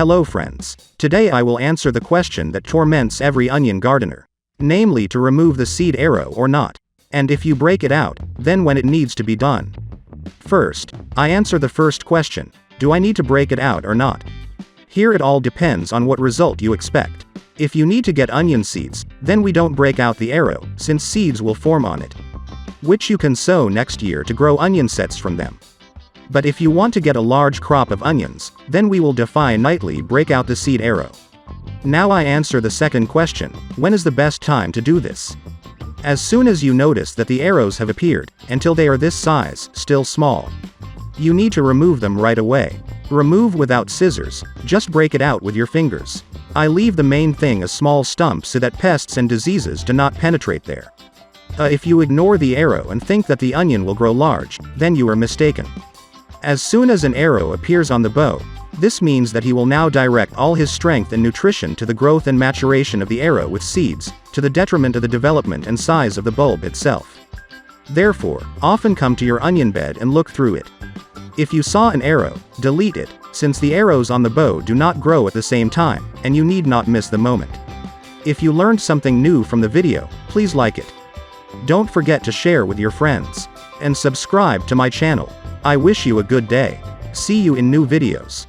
Hello friends. Today I will answer the question that torments every onion gardener. Namely, to remove the seed arrow or not. And if you break it out, then when it needs to be done. First, I answer the first question. Do I need to break it out or not? Here it all depends on what result you expect. If you need to get onion seeds, then we don't break out the arrow, since seeds will form on it, which you can sow next year to grow onion sets from them. But if you want to get a large crop of onions, then we will definitely break out the seed arrow. Now I answer the second question, when is the best time to do this? As soon as you notice that the arrows have appeared, until they are this size, still small. You need to remove them right away. Remove without scissors, just break it out with your fingers. I leave the main thing a small stump so that pests and diseases do not penetrate there. If you ignore the arrow and think that the onion will grow large, then you are mistaken. As soon as an arrow appears on the bow, this means that he will now direct all his strength and nutrition to the growth and maturation of the arrow with seeds, to the detriment of the development and size of the bulb itself. Therefore, often come to your onion bed and look through it. If you saw an arrow, delete it, since the arrows on the bow do not grow at the same time, and you need not miss the moment. If you learned something new from the video, please like it. Don't forget to share with your friends. And subscribe to my channel. I wish you a good day. See you in new videos.